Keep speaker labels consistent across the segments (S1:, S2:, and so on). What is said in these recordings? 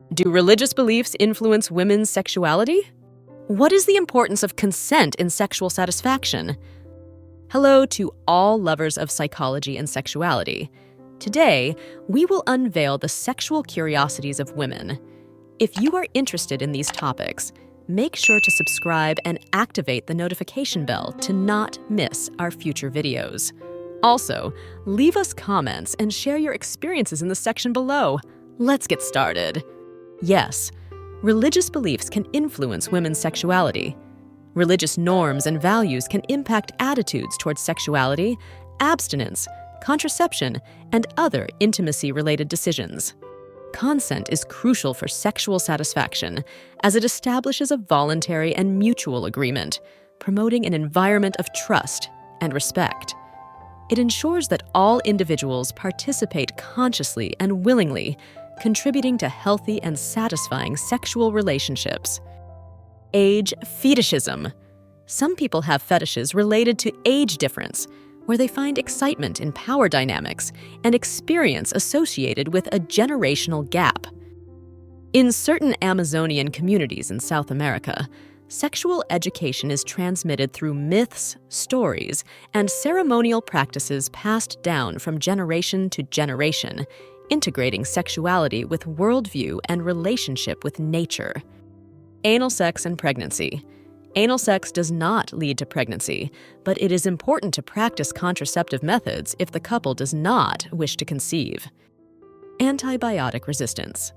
S1: Do religious beliefs influence women's sexuality? What is the importance of consent in sexual satisfaction? Hello to all lovers of psychology and sexuality. Today, we will unveil the sexual curiosities of women. If you are interested in these topics, make sure to subscribe and activate the notification bell to not miss our future videos. Also, leave us comments and share your experiences in the section below. Let's get started. Yes, religious beliefs can influence women's sexuality. Religious norms and values can impact attitudes towards sexuality, abstinence, contraception, and other intimacy-related decisions. Consent is crucial for sexual satisfaction as it establishes a voluntary and mutual agreement, promoting an environment of trust and respect. It ensures that all individuals participate consciously and willingly, contributing to healthy and satisfying sexual relationships. Age fetishism. Some people have fetishes related to age difference, where they find excitement in power dynamics and experience associated with a generational gap. In certain Amazonian communities in South America, sexual education is transmitted through myths, stories, and ceremonial practices passed down from generation to generation, integrating sexuality with worldview and relationship with nature. Anal sex and pregnancy. Anal sex does not lead to pregnancy, but it is important to practice contraceptive methods if the couple does not wish to conceive. Antibiotic resistance.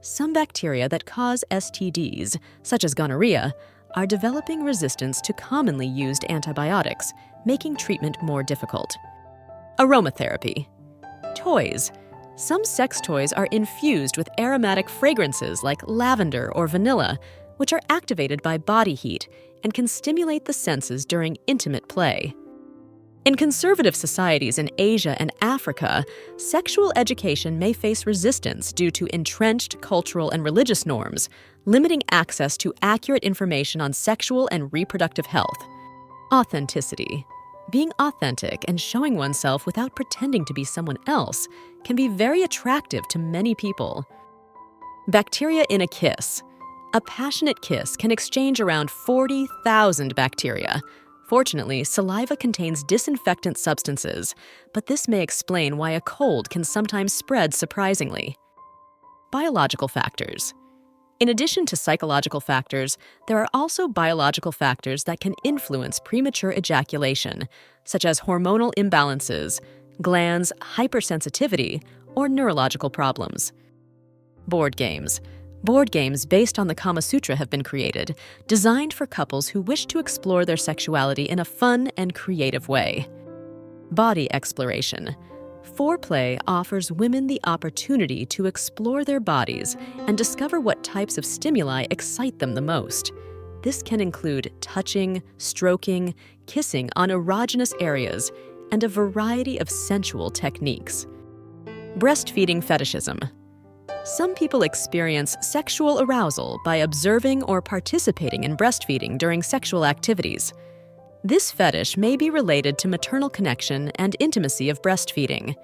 S1: Some bacteria that cause STDs, such as gonorrhea, are developing resistance to commonly used antibiotics, making treatment more difficult. Aromatherapy. Toys. Some sex toys are infused with aromatic fragrances like lavender or vanilla, which are activated by body heat and can stimulate the senses during intimate play. In conservative societies in Asia and Africa, sexual education may face resistance due to entrenched cultural and religious norms, limiting access to accurate information on sexual and reproductive health. Authenticity. Being authentic and showing oneself without pretending to be someone else can be very attractive to many people. Bacteria in a kiss. A passionate kiss can exchange around 40,000 bacteria. Fortunately, saliva contains disinfectant substances, but this may explain why a cold can sometimes spread surprisingly. Biological factors. In addition to psychological factors, there are also biological factors that can influence premature ejaculation, such as hormonal imbalances, glands hypersensitivity, or neurological problems. Board games. Board games based on the Kama Sutra have been created, designed for couples who wish to explore their sexuality in a fun and creative way. Body exploration. Foreplay offers women the opportunity to explore their bodies and discover what types of stimuli excite them the most. This can include touching, stroking, kissing on erogenous areas, and a variety of sensual techniques. Breastfeeding fetishism. Some people experience sexual arousal by observing or participating in breastfeeding during sexual activities. This fetish may be related to maternal connection and intimacy of breastfeeding.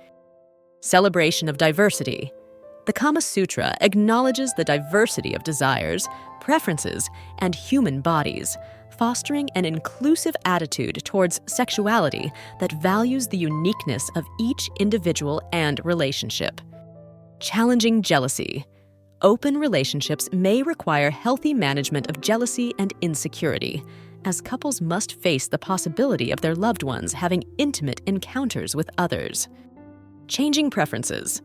S1: Celebration of diversity. The Kama Sutra acknowledges the diversity of desires, preferences, and human bodies, fostering an inclusive attitude towards sexuality that values the uniqueness of each individual and relationship. Challenging jealousy. Open relationships may require healthy management of jealousy and insecurity, as couples must face the possibility of their loved ones having intimate encounters with others. Changing preferences.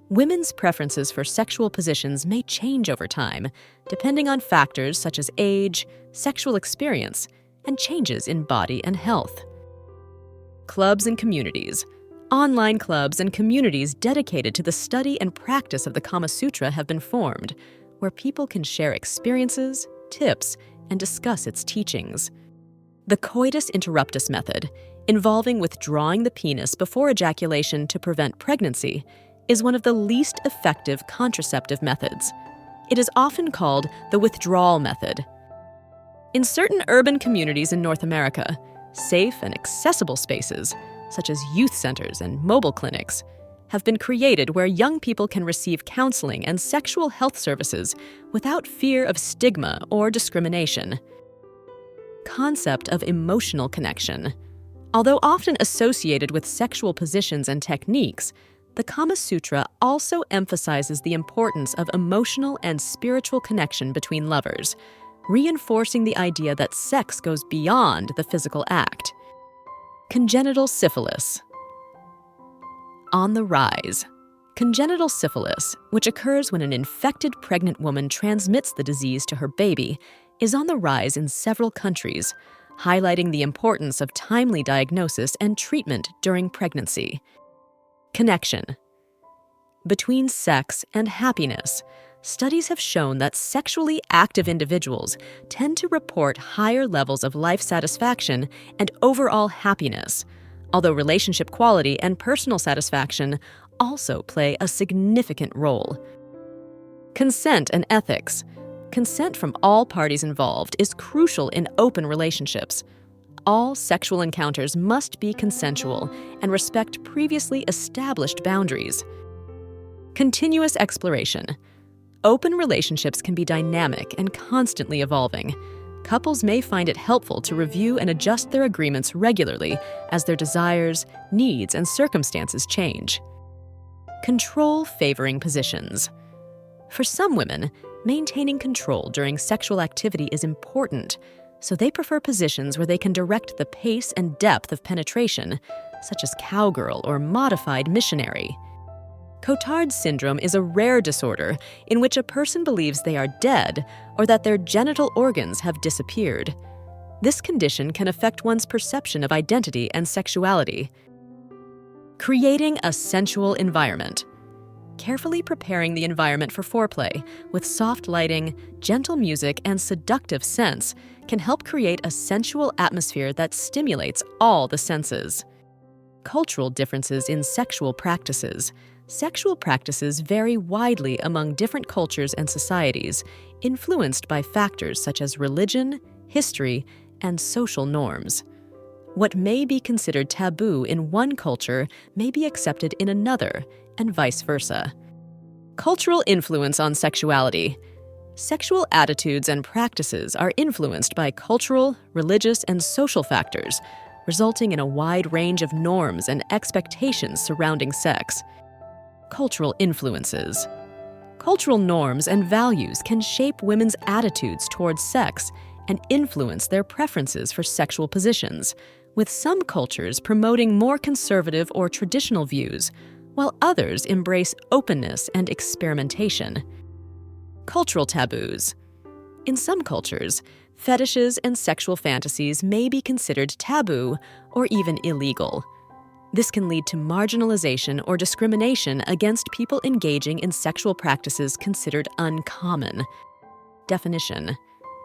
S1: Women's preferences for sexual positions may change over time, depending on factors such as age, sexual experience, and changes in body and health. Clubs and communities. Online clubs and communities dedicated to the study and practice of the Kama Sutra have been formed, where people can share experiences, tips, and discuss its teachings. The coitus interruptus method, involving withdrawing the penis before ejaculation to prevent pregnancy, is one of the least effective contraceptive methods. It is often called the withdrawal method. In certain urban communities in North America, safe and accessible spaces, such as youth centers and mobile clinics, have been created where young people can receive counseling and sexual health services without fear of stigma or discrimination. Concept of emotional connection. Although often associated with sexual positions and techniques, the Kama Sutra also emphasizes the importance of emotional and spiritual connection between lovers, reinforcing the idea that sex goes beyond the physical act. Congenital syphilis. On the rise. Congenital syphilis, which occurs when an infected pregnant woman transmits the disease to her baby, is on the rise in several countries, highlighting the importance of timely diagnosis and treatment during pregnancy. Connection. Between sex and happiness, studies have shown that sexually active individuals tend to report higher levels of life satisfaction and overall happiness, although relationship quality and personal satisfaction also play a significant role. Consent and ethics. Consent from all parties involved is crucial in open relationships. All sexual encounters must be consensual and respect previously established boundaries. Continuous exploration. Open relationships can be dynamic and constantly evolving. Couples may find it helpful to review and adjust their agreements regularly as their desires, needs, and circumstances change. Control favoring positions. For some women, maintaining control during sexual activity is important, so they prefer positions where they can direct the pace and depth of penetration, such as cowgirl or modified missionary. Cotard's syndrome is a rare disorder in which a person believes they are dead or that their genital organs have disappeared. This condition can affect one's perception of identity and sexuality. Creating a sensual environment. Carefully preparing the environment for foreplay with soft lighting, gentle music, and seductive scents can help create a sensual atmosphere that stimulates all the senses. Cultural differences in sexual practices. Sexual practices vary widely among different cultures and societies, influenced by factors such as religion, history, and social norms. What may be considered taboo in one culture may be accepted in another, and vice versa. Cultural influence on sexuality. Sexual attitudes and practices are influenced by cultural, religious, and social factors, resulting in a wide range of norms and expectations surrounding sex. Cultural influences. Cultural norms and values can shape women's attitudes towards sex and influence their preferences for sexual positions, with some cultures promoting more conservative or traditional views, while others embrace openness and experimentation. Cultural taboos. In some cultures, fetishes and sexual fantasies may be considered taboo or even illegal. This can lead to marginalization or discrimination against people engaging in sexual practices considered uncommon. Definition.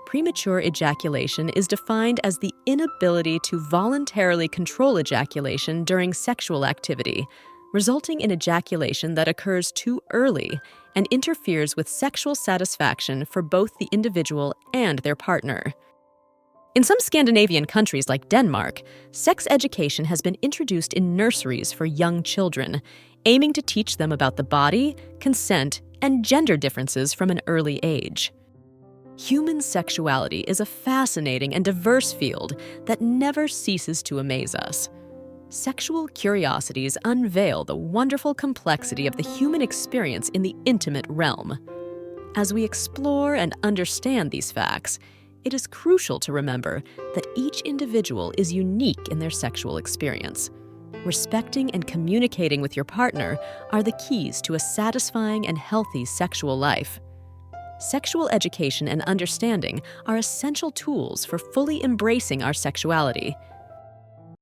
S1: Premature ejaculation is defined as the inability to voluntarily control ejaculation during sexual activity, resulting in ejaculation that occurs too early and interferes with sexual satisfaction for both the individual and their partner. In some Scandinavian countries like Denmark, sex education has been introduced in nurseries for young children, aiming to teach them about the body, consent, and gender differences from an early age. Human sexuality is a fascinating and diverse field that never ceases to amaze us. Sexual curiosities unveil the wonderful complexity of the human experience in the intimate realm. As we explore and understand these facts, it is crucial to remember that each individual is unique in their sexual experience. Respecting and communicating with your partner are the keys to a satisfying and healthy sexual life. Sexual education and understanding are essential tools for fully embracing our sexuality.